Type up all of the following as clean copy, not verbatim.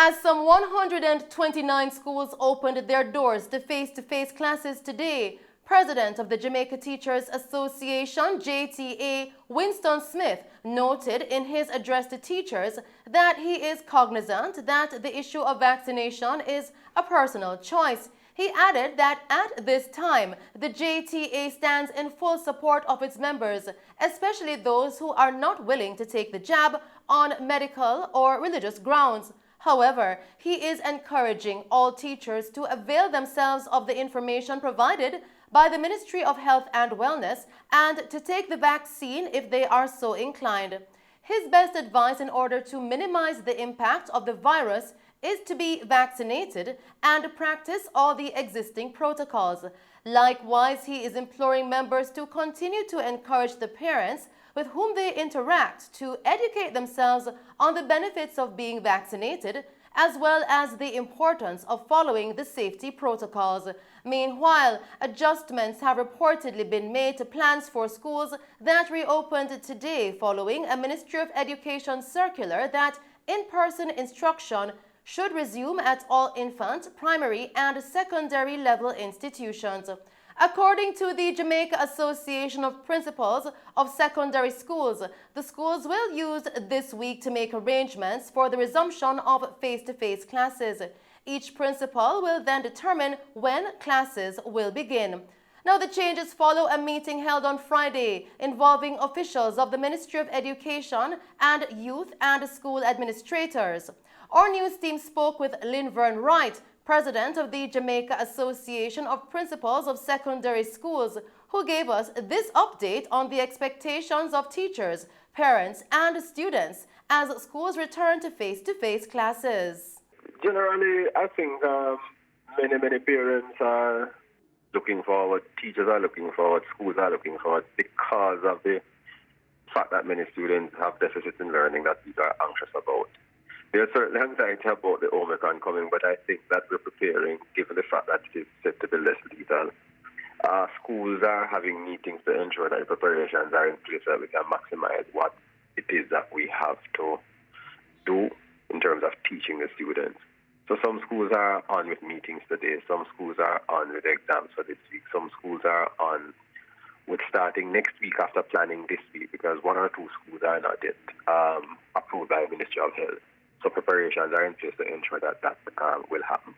As some 129 schools opened their doors to face-to-face classes today, President of the Jamaica Teachers Association, JTA, Winston Smith, noted in his address to teachers that he is cognizant that the issue of vaccination is a personal choice. He added that at this time, the JTA stands in full support of its members, especially those who are not willing to take the jab on medical or religious grounds. However, he is encouraging all teachers to avail themselves of the information provided by the Ministry of Health and Wellness and to take the vaccine if they are so inclined. His best advice in order to minimize the impact of the virus is to be vaccinated and practice all the existing protocols. Likewise, he is imploring members to continue to encourage the parents with whom they interact to educate themselves on the benefits of being vaccinated, as well as the importance of following the safety protocols. Meanwhile, adjustments have reportedly been made to plans for schools that reopened today following a Ministry of Education circular that in-person instruction should resume at all infant, primary, and secondary level institutions. According to the Jamaica Association of Principals of Secondary Schools, the schools will use this week to make arrangements for the resumption of face-to-face classes. Each principal will then determine when classes will begin. Now, the changes follow a meeting held on Friday involving officials of the Ministry of Education and youth and school administrators. Our news team spoke with Linvern Wright, President of the Jamaica Association of Principals of Secondary Schools, who gave us this update on the expectations of teachers, parents, and students as schools return to face-to-face classes. Generally, I think many parents are looking forward, teachers are looking forward, schools are looking forward because of the fact that many students have deficits in learning that people are anxious about. There's certainly anxiety about the Omicron coming, but I think that we're preparing, given the fact that it is set to be less lethal. Schools are having meetings to ensure that the preparations are in place so that we can maximize what it is that we have to do in terms of teaching the students. So some schools are on with meetings today, some schools are on with exams for this week, some schools are on with starting next week after planning this week, because one or two schools are not yet approved by the Ministry of Health. So preparations are in place to ensure that will happen.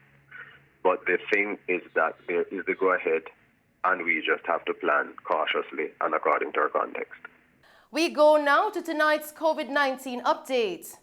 But the thing is that there is the go-ahead, and we just have to plan cautiously and according to our context. We go now to tonight's COVID-19 update.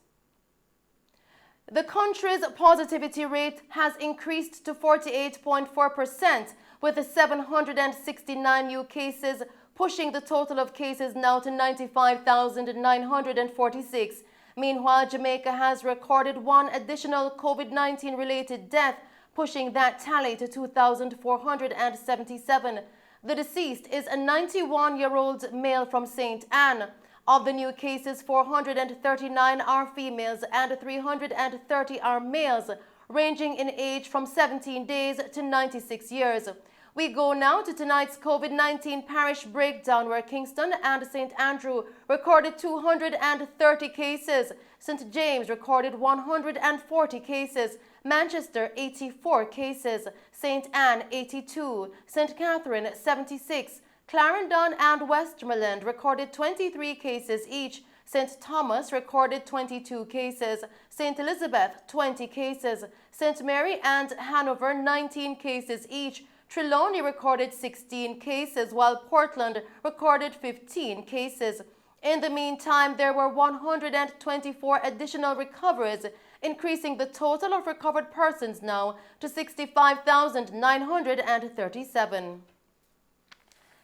The country's positivity rate has increased to 48.4%, with 769 new cases, pushing the total of cases now to 95,946. Meanwhile, Jamaica has recorded one additional COVID-19 related death, pushing that tally to 2,477. The deceased is a 91-year-old male from St. Anne. Of the new cases, 439 are females and 330 are males, ranging in age from 17 days to 96 years. We go now to tonight's COVID-19 parish breakdown, where Kingston and St. Andrew recorded 230 cases, St. James recorded 140 cases, Manchester 84 cases, St. Anne 82, St. Catherine 76, Clarendon and Westmoreland recorded 23 cases each, St. Thomas recorded 22 cases, St. Elizabeth 20 cases, St. Mary and Hanover 19 cases each, Trelawney recorded 16 cases, while Portland recorded 15 cases. In the meantime, there were 124 additional recoveries, increasing the total of recovered persons now to 65,937.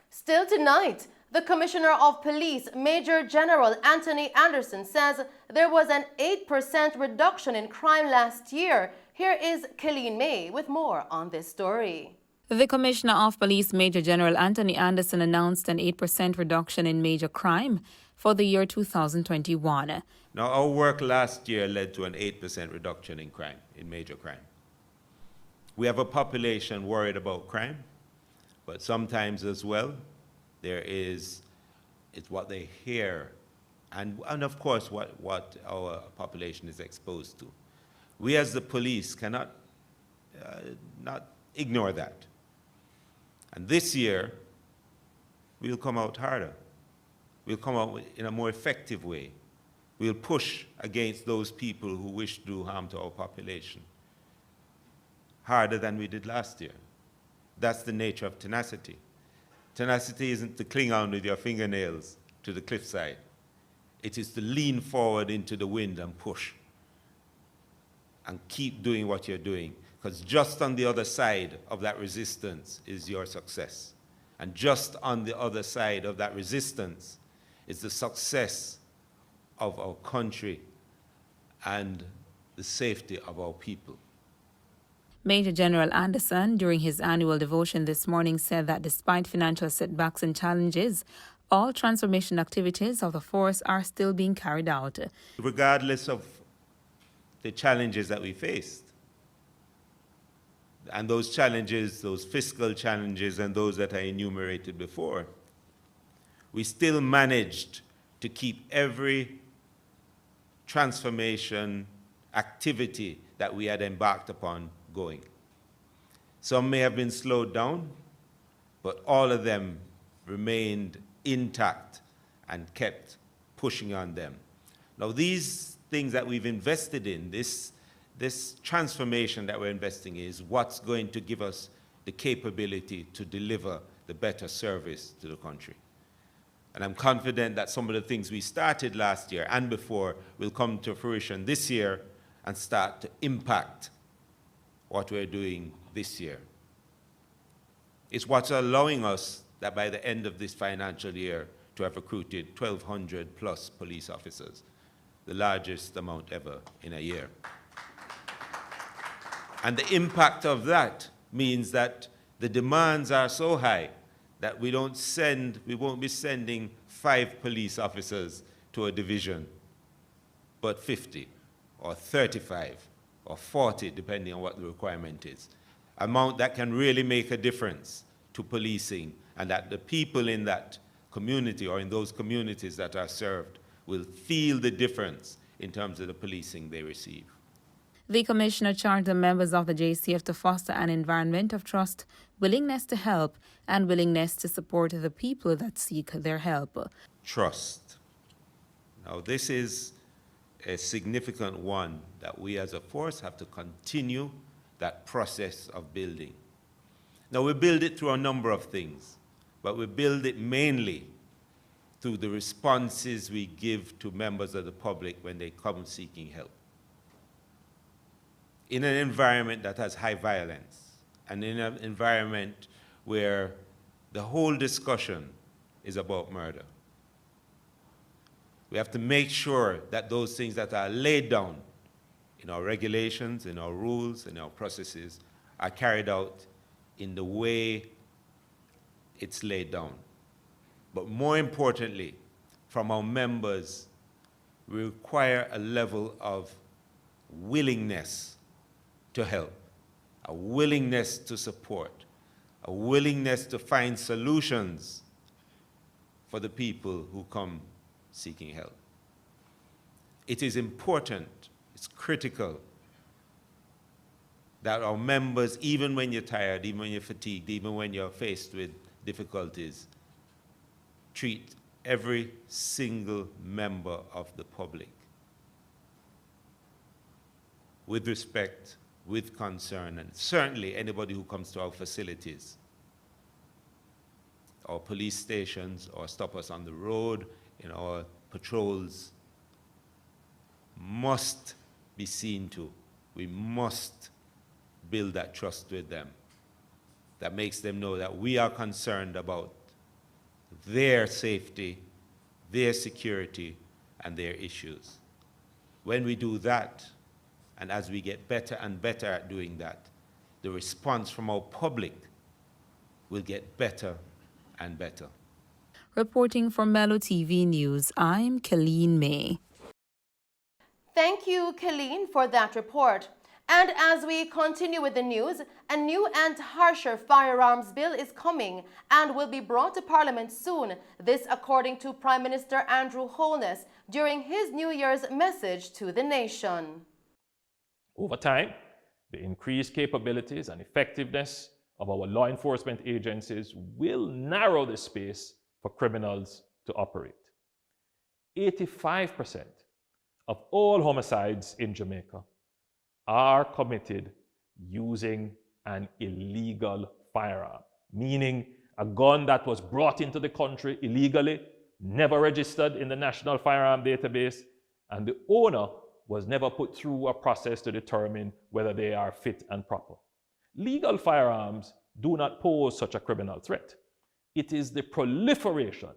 Still tonight, the Commissioner of Police, Major General Anthony Anderson, says there was an 8% reduction in crime last year. Here is Colleen May with more on this story. The Commissioner of Police, Major General Anthony Anderson, announced an 8% reduction in major crime for the year 2021. Now, our work last year led to an 8% reduction in crime, in major crime. We have a population worried about crime, but sometimes as well, it's what they hear and of course what our population is exposed to. We as the police cannot not ignore that. And this year, we'll come out harder. We'll come out in a more effective way. We'll push against those people who wish to do harm to our population harder than we did last year. That's the nature of tenacity. Tenacity isn't to cling on with your fingernails to the cliffside. It is to lean forward into the wind and push and keep doing what you're doing, because just on the other side of that resistance is your success. And just on the other side of that resistance is the success of our country and the safety of our people. Major General Anderson, during his annual devotion this morning, said that despite financial setbacks and challenges, all transformation activities of the force are still being carried out. Regardless of the challenges that we faced, and those challenges, those fiscal challenges and those that I enumerated before, we still managed to keep every transformation activity that we had embarked upon going. Some may have been slowed down, but all of them remained intact and kept pushing on them. Now, these things that we've invested in, this transformation that we're investing in, is what's going to give us the capability to deliver the better service to the country. And I'm confident that some of the things we started last year and before will come to fruition this year and start to impact what we're doing this year. It's what's allowing us that by the end of this financial year to have recruited 1,200 plus police officers, the largest amount ever in a year. And the impact of that means that the demands are so high that we won't be sending 5 police officers to a division, but 50 or 35 or 40, depending on what the requirement is. Amount that can really make a difference to policing, and that the people in that community or in those communities that are served will feel the difference in terms of the policing they receive. The Commissioner charged the members of the JCF to foster an environment of trust, willingness to help, and willingness to support the people that seek their help. Trust. Now, this is a significant one that we as a force have to continue that process of building. Now, we build it through a number of things, but we build it mainly through the responses we give to members of the public when they come seeking help. In an environment that has high violence, and in an environment where the whole discussion is about murder, we have to make sure that those things that are laid down in our regulations, in our rules, in our processes are carried out in the way it's laid down. But more importantly, from our members, we require a level of willingness to help, a willingness to support, a willingness to find solutions for the people who come seeking help. It is important, it's critical that our members, even when you're tired, even when you're fatigued, even when you're faced with difficulties, treat every single member of the public with respect, with concern, and certainly anybody who comes to our facilities, our police stations, or stop us on the road, in our patrols, must be seen to. We must build that trust with them that makes them know that we are concerned about their safety, their security, and their issues. When we do that, and as we get better and better at doing that, the response from our public will get better and better. Reporting for Mello TV News, I'm Colleen May. Thank you, Colleen, for that report. And as we continue with the news, a new and harsher firearms bill is coming and will be brought to Parliament soon. This according to Prime Minister Andrew Holness during his New Year's message to the nation. Over time, the increased capabilities and effectiveness of our law enforcement agencies will narrow the space for criminals to operate. 85% of all homicides in Jamaica are committed using an illegal firearm, meaning a gun that was brought into the country illegally, never registered in the National Firearm Database, and the owner was never put through a process to determine whether they are fit and proper. Legal firearms do not pose such a criminal threat. It is the proliferation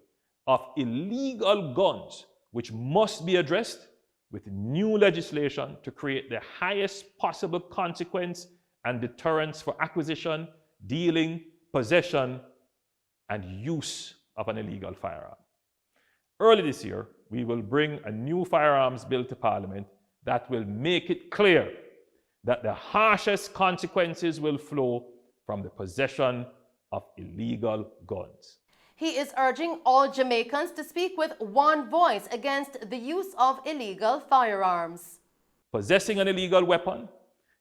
of illegal guns which must be addressed with new legislation to create the highest possible consequence and deterrence for acquisition, dealing, possession, and use of an illegal firearm. Early this year, we will bring a new firearms bill to Parliament that will make it clear that the harshest consequences will flow from the possession of illegal guns. He is urging all Jamaicans to speak with one voice against the use of illegal firearms. Possessing an illegal weapon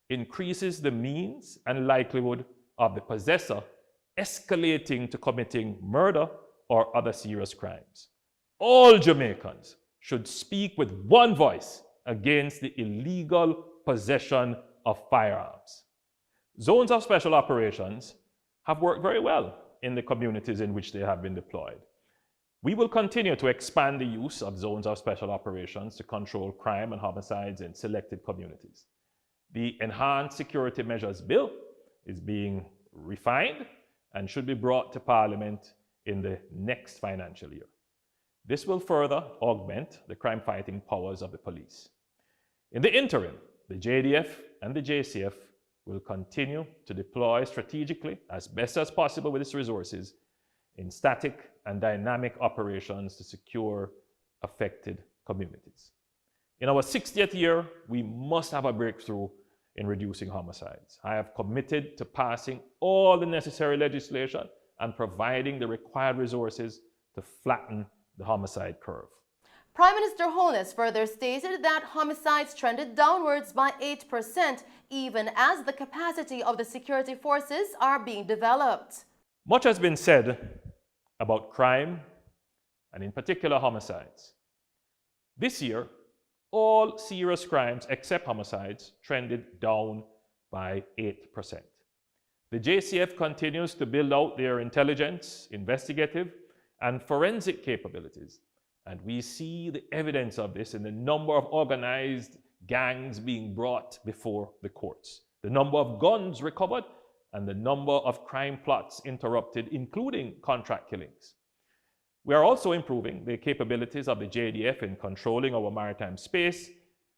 increases the means and likelihood of the possessor escalating to committing murder or other serious crimes. All Jamaicans should speak with one voice against the illegal possession of firearms. Zones of special operations have worked very well in the communities in which they have been deployed. We will continue to expand the use of zones of special operations to control crime and homicides in selected communities. The Enhanced Security Measures Bill is being refined and should be brought to Parliament in the next financial year. This will further augment the crime-fighting powers of the police. In the interim, the JDF and the JCF will continue to deploy strategically as best as possible with its resources in static and dynamic operations to secure affected communities. In our 60th year, we must have a breakthrough in reducing homicides. I have committed to passing all the necessary legislation and providing the required resources to flatten the homicide curve. Prime Minister HOLNESS further stated that homicides trended downwards by 8%, even as the capacity of the security forces are being developed. Much has been said about crime, and in particular homicides. This year, all serious crimes except homicides trended down by 8%. The JCF continues to build out their intelligence, investigative, and forensic capabilities. And we see the evidence of this in the number of organized gangs being brought before the courts, the number of guns recovered, and the number of crime plots interrupted, including contract killings. We are also improving the capabilities of the JDF in controlling our maritime space,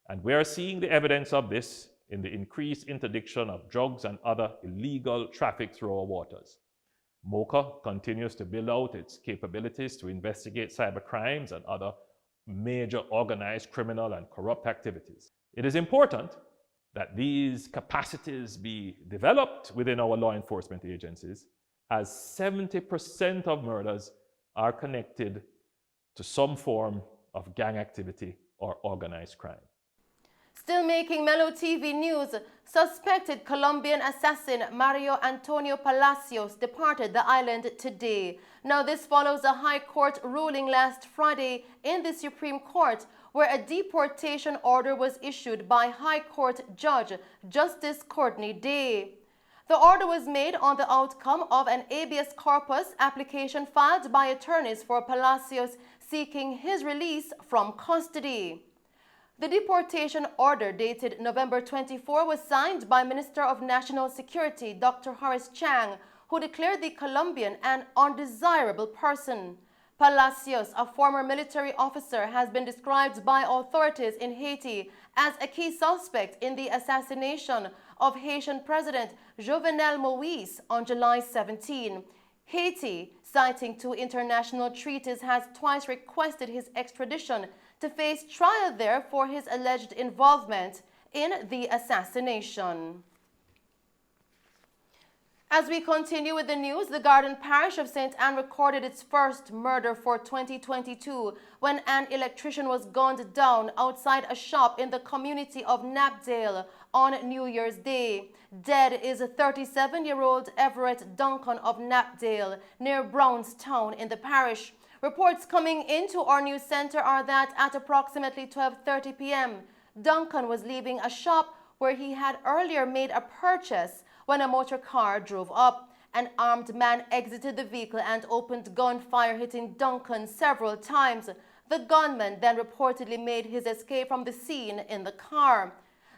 and we are seeing the evidence of this in the increased interdiction of drugs and other illegal traffic through our waters. MOCA continues to build out its capabilities to investigate cyber crimes and other major organized criminal and corrupt activities. It is important that these capacities be developed within our law enforcement agencies, as 70% of murders are connected to some form of gang activity or organized crime. Still making Mello TV news, suspected Colombian assassin Mario Antonio Palacios departed the island today. Now this follows a High Court ruling last Friday in the Supreme Court, where a deportation order was issued by High Court Judge Justice Courtney Day. The order was made on the outcome of an habeas corpus application filed by attorneys for Palacios seeking his release from custody. The deportation order, dated November 24, was signed by Minister of National Security Dr. Horace Chang, who declared the Colombian an undesirable person. Palacios, a former military officer, has been described by authorities in Haiti as a key suspect in the assassination of Haitian President Jovenel Moïse on July 17. Haiti, citing two international treaties, has twice requested his extradition to face trial there for his alleged involvement in the assassination. As we continue with the news, the Garden Parish of St. Anne recorded its first murder for 2022 when an electrician was gunned down outside a shop in the community of Knapdale on New Year's Day. Dead is 37-year-old Everett Duncan of Knapdale near Brownstown in the parish. Reports coming into our news center are that at approximately 12:30 p.m., Duncan was leaving a shop where he had earlier made a purchase when a motor car drove up. An armed man exited the vehicle and opened gunfire, hitting Duncan several times. The gunman then reportedly made his escape from the scene in the car.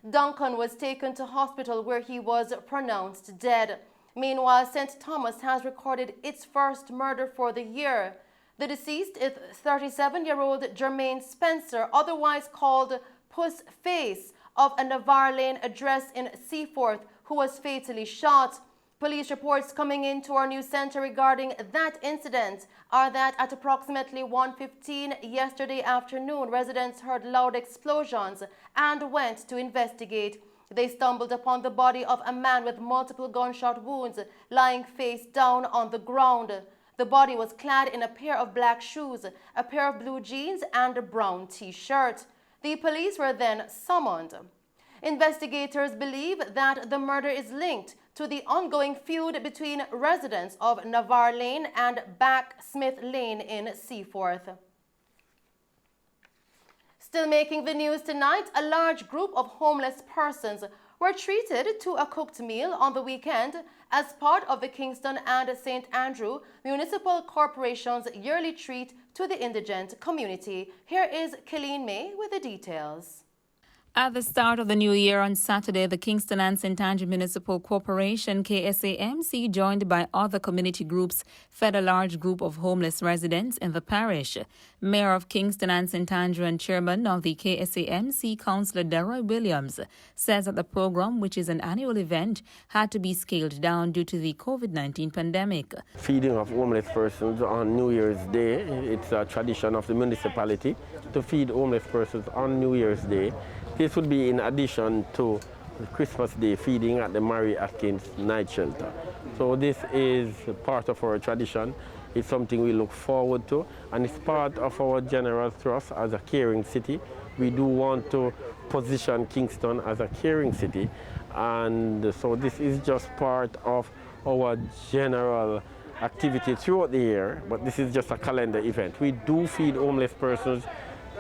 Duncan was taken to hospital where he was pronounced dead. Meanwhile, St. Thomas has recorded its first murder for the year. The deceased is 37-year-old Jermaine Spencer, otherwise called Puss Face, of a Navarre Lane address in Seaforth, who was fatally shot. Police reports coming into our news center regarding that incident are that at approximately 1:15 yesterday afternoon, residents heard loud explosions and went to investigate. They stumbled upon the body of a man with multiple gunshot wounds lying face down on the ground. The body was clad in a pair of black shoes, a pair of blue jeans, and a brown t-shirt. The police were then summoned. Investigators believe that the murder is linked to the ongoing feud between residents of Navarre Lane and Back Smith Lane in Seaforth. Still making the news tonight, a large group of homeless persons were treated to a cooked meal on the weekend as part of the Kingston and St. Andrew Municipal Corporation's yearly treat to the indigent community. Here is Killeen May with the details. At the start of the new year on Saturday, the Kingston and St. Andrew Municipal Corporation, KSAMC, joined by other community groups, fed a large group of homeless residents in the parish. Mayor of Kingston and St. Andrew and Chairman of the KSAMC, Councillor Delroy Williams, says that the program, which is an annual event, had to be scaled down due to the COVID-19 pandemic. Feeding of homeless persons on New Year's Day, it's a tradition of the municipality to feed homeless persons on New Year's Day. This would be in addition to Christmas Day feeding at the Mary Atkins Night Shelter. So this is part of our tradition. It's something we look forward to, and it's part of our general thrust as a caring city. We do want to position Kingston as a caring city, and so this is just part of our general activity throughout the year, but this is just a calendar event. We do feed homeless persons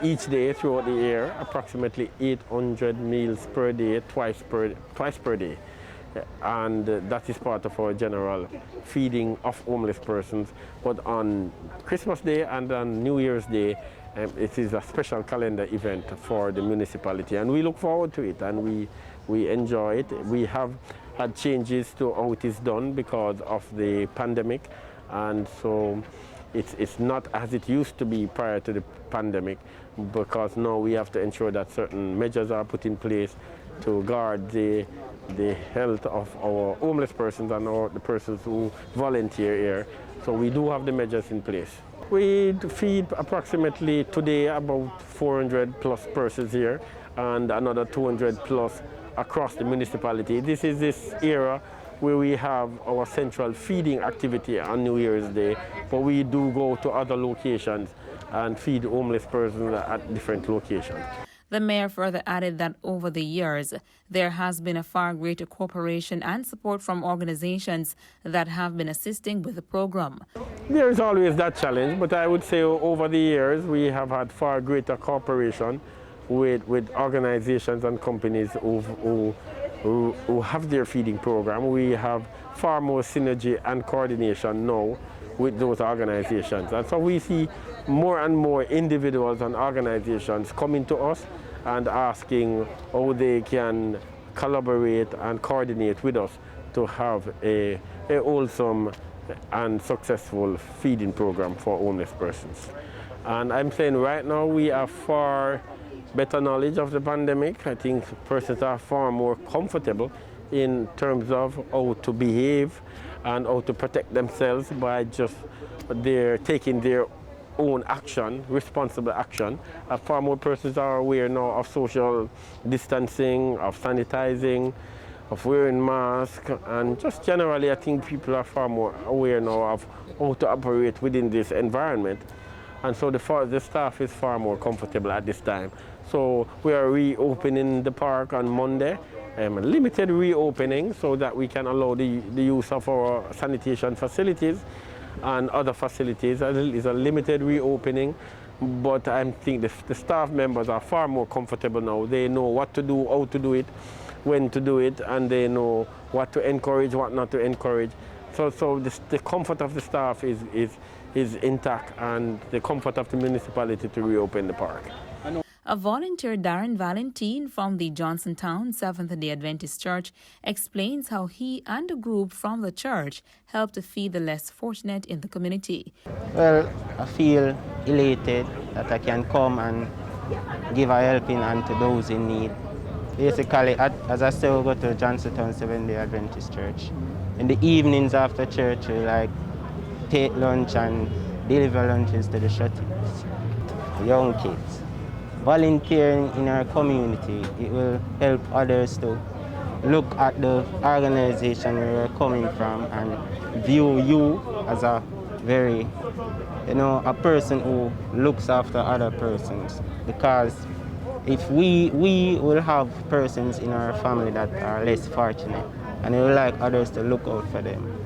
each day throughout the year, approximately 800 meals per day, twice per day. And that is part of our general feeding of homeless persons. But on Christmas Day and on New Year's Day, it is a special calendar event for the municipality. And we look forward to it, and we enjoy it. We have had changes to how it is done because of the pandemic. And so it's not as it used to be prior to the pandemic, because now we have to ensure that certain measures are put in place to guard the health of our homeless persons and the persons who volunteer here. So we do have the measures in place. We feed approximately today about 400 plus persons here and another 200 plus across the municipality. This is this era where we have our central feeding activity on New Year's Day, but we do go to other locations and feed homeless persons at different locations. The mayor further added that over the years, there has been a far greater cooperation and support from organizations that have been assisting with the program. There is always that challenge, but I would say over the years, we have had far greater cooperation with organizations and companies who have their feeding program. We have far more synergy and coordination now with those organizations. And so we see more and more individuals and organizations coming to us and asking how they can collaborate and coordinate with us to have a wholesome and successful feeding program for homeless persons. And I'm saying right now we have far better knowledge of the pandemic. I think persons are far more comfortable in terms of how to behave and how to protect themselves by just taking their own action, responsible action. Far more persons are aware now of social distancing, of sanitizing, of wearing masks, and just generally I think people are far more aware now of how to operate within this environment. And so the staff is far more comfortable at this time. So we are reopening the park on Monday, limited reopening so that we can allow the use of our sanitation facilities and other facilities. It's a limited reopening, but I think the staff members are far more comfortable now. They know what to do, how to do it, when to do it, and they know what to encourage, what not to encourage. So the comfort of the staff is intact, and the comfort of the municipality to reopen the park. A volunteer, Darren Valentine from the Johnsontown Seventh-day Adventist Church, explains how he and a group from the church helped to feed the less fortunate in the community. Well, I feel elated that I can come and give a helping hand to those in need. Basically, as I still go to Johnsontown Seventh-day Adventist Church, in the evenings after church, we take lunch and deliver lunches to the shut-ins, young kids. Volunteering in our community, it will help others to look at the organization where we're coming from and view you as a very, a person who looks after other persons. Because if we will have persons in our family that are less fortunate, and we would like others to look out for them.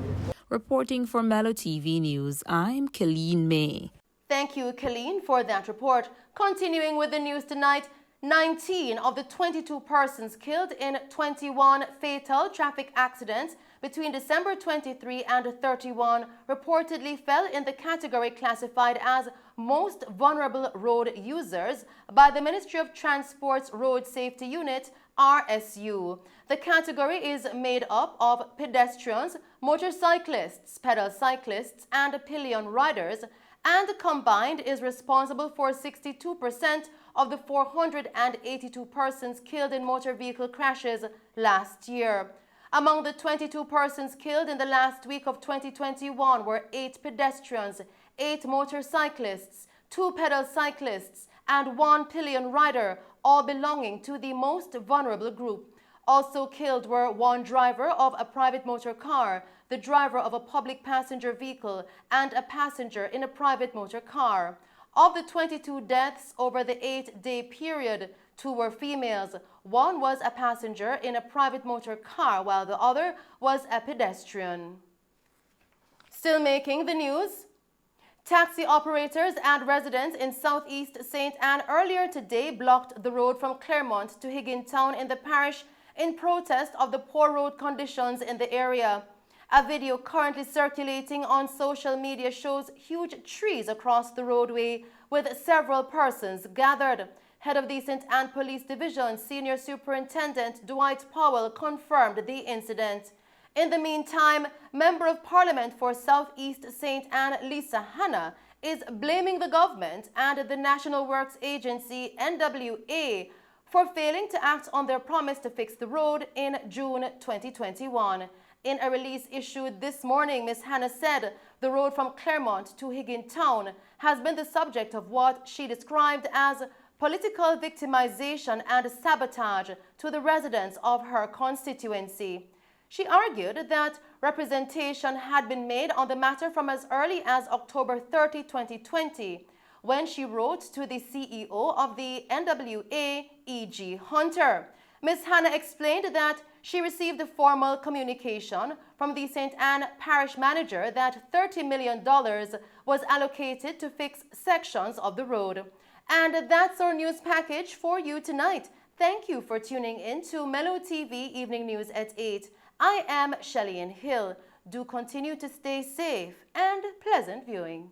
Reporting for Mello TV News, I'm Colleen May. Thank you, Colleen, for that report. Continuing with the news tonight, 19 of the 22 persons killed in 21 fatal traffic accidents between December 23 and 31 reportedly fell in the category classified as most vulnerable road users by the Ministry of Transport's Road Safety Unit, RSU. The category is made up of pedestrians, motorcyclists, pedal cyclists, and pillion riders, and combined is responsible for 62% of the 482 persons killed in motor vehicle crashes last year. Among the 22 persons killed in the last week of 2021 were 8 pedestrians, 8 motorcyclists, 2 pedal cyclists, and 1 pillion rider, all belonging to the most vulnerable group. Also killed were 1 driver of a private motor car, the driver of a public passenger vehicle, and a passenger in a private motor car. Of the 22 deaths over the 8-day period, 2 were females. 1 was a passenger in a private motor car, while the other was a pedestrian. Still making the news, taxi operators and residents in southeast St. Anne earlier today blocked the road from Claremont to Higgintown in the parish in protest of the poor road conditions in the area. A video currently circulating on social media shows huge trees across the roadway with several persons gathered. Head of the St. Anne Police Division, Senior Superintendent Dwight Powell, confirmed the incident. In the meantime, Member of Parliament for Southeast St. Anne, Lisa Hanna, is blaming the government and the National Works Agency, NWA, for failing to act on their promise to fix the road in June 2021. In a release issued this morning, Ms. Hanna said the road from Claremont to Higgintown has been the subject of what she described as political victimization and sabotage to the residents of her constituency. She argued that representation had been made on the matter from as early as October 30, 2020, when she wrote to the CEO of the NWA, E.G. Hunter. Ms. Hanna explained that she received a formal communication from the St. Anne parish manager that $30 million was allocated to fix sections of the road. And that's our news package for you tonight. Thank you for tuning in to Mello TV Evening News at 8. I am Shelley Hill. Do continue to stay safe and pleasant viewing.